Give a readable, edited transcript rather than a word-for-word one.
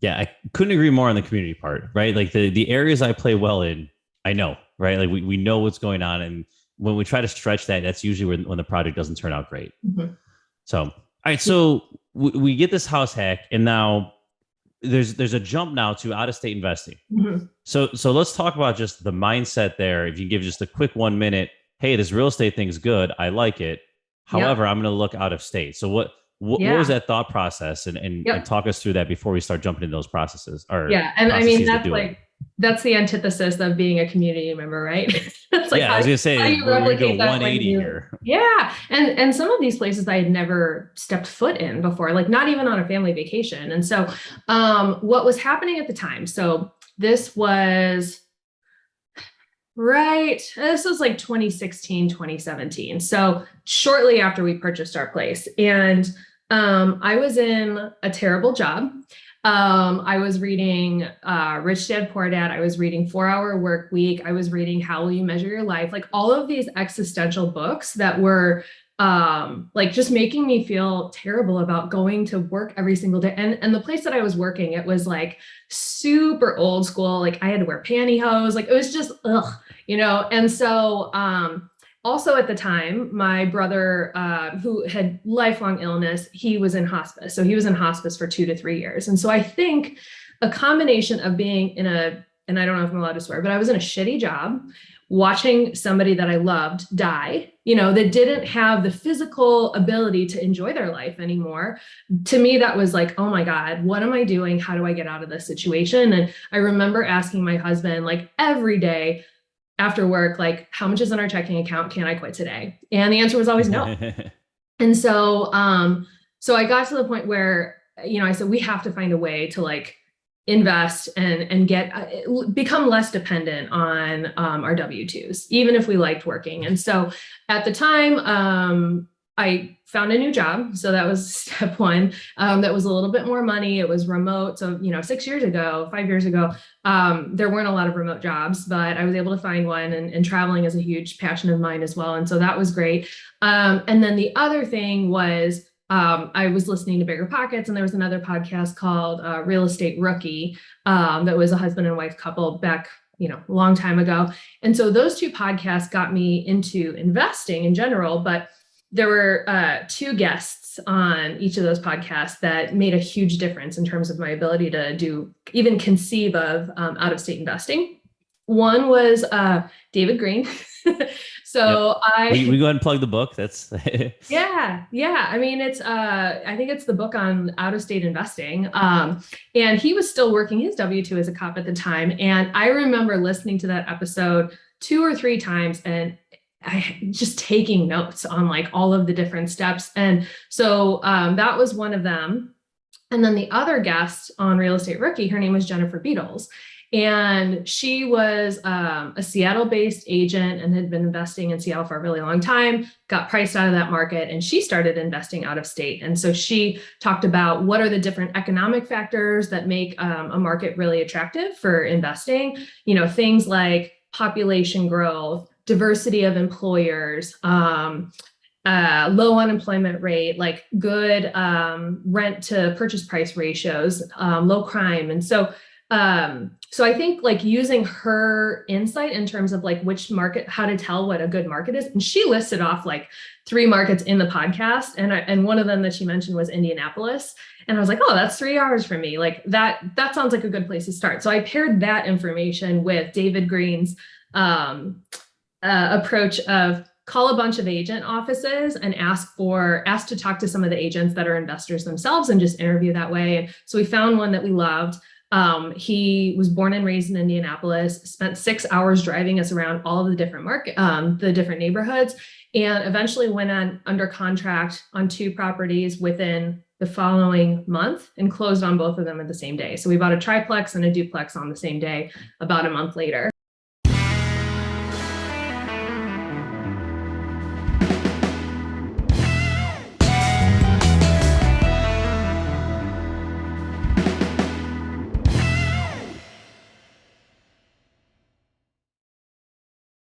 Yeah, I couldn't agree more on the community part, right? Like the areas I play well in, I know, right? Like we know what's going on. And when we try to stretch that, that's usually when the project doesn't turn out great. Mhm. So, all right. So we get this house hack, and now there's a jump now to out of state investing. Mhm. So let's talk about just the mindset there. If you give just a quick 1 minute, hey, this real estate thing's good. I like it. Yep. However, I'm going to look out of state. So what was Yeah. that thought process, and Yep. talk us through that before we start jumping into those processes or Yeah. And I mean, processes to that's do it. like, that's the antithesis of being a community member, right? It's like, Yeah, I was gonna how do say you we're gonna replicate go that when 180 you, here. yeah. And some of these places I had never stepped foot in before, like not even on a family vacation. And so, what was happening at the time? So this was, right. This was like 2016, 2017. So shortly after we purchased our place. And I was in a terrible job. I was reading Rich Dad Poor Dad. I was reading 4 Hour Work Week. I was reading How Will You Measure Your Life? Like all of these existential books that were like just making me feel terrible about going to work every single day. And the place that I was working, it was like super old school. Like I had to wear pantyhose. Like it was just ugh, you know. And so also at the time, my brother, who had lifelong illness, he was in hospice. So he was in hospice for 2 to 3 years. And so I think a combination of being in a, and I don't know if I'm allowed to swear, but I was in a shitty job, watching somebody that I loved die, you know, that didn't have the physical ability to enjoy their life anymore. To me, that was like, oh my God, what am I doing? How do I get out of this situation? And I remember asking my husband, like every day, after work, like, how much is in our checking account? Can I quit today? And the answer was always no. And so, so I got to the point where, you know, I said, we have to find a way to like invest and get, become less dependent on our W-2s, even if we liked working. And so at the time, I found a new job. So that was step one. That was a little bit more money. It was remote. So, you know, 6 years ago, 5 years ago, there weren't a lot of remote jobs, but I was able to find one, and traveling is a huge passion of mine as well. And so that was great. And then the other thing was, I was listening to Bigger Pockets, and there was another podcast called Real Estate Rookie that was a husband and wife couple back, you know, a long time ago. And so those two podcasts got me into investing in general, but there were two guests on each of those podcasts that made a huge difference in terms of my ability to do, even conceive of out of state investing. One was David Green. Yep. So We I, go ahead and plug the book. That's yeah. I mean, it's I think it's the book on out of state investing. And he was still working his W-2 as a cop at the time. And I remember listening to that episode 2 or 3 times and I just taking notes on like all of the different steps. And so that was one of them. And then the other guest on Real Estate Rookie, her name was Jennifer Beatles. And she was a Seattle-based agent and had been investing in Seattle for a really long time, got priced out of that market, and she started investing out of state. And so she talked about what are the different economic factors that make a market really attractive for investing. You know, things like population growth, diversity of employers, low unemployment rate, like good rent to purchase price ratios, low crime. And so, so I think like using her insight in terms of like which market, how to tell what a good market is. And she listed off like 3 markets in the podcast. And one of them that she mentioned was Indianapolis. And I was like, oh, that's 3 hours from me. Like that sounds like a good place to start. So I paired that information with David Green's approach of call a bunch of agent offices and ask to talk to some of the agents that are investors themselves and just interview that way. And so we found one that we loved. He was born and raised in Indianapolis, spent 6 hours driving us around all of the different the different neighborhoods, and eventually went on under contract on 2 properties within the following month and closed on both of them at the same day. So we bought a triplex and a duplex on the same day, about a month later.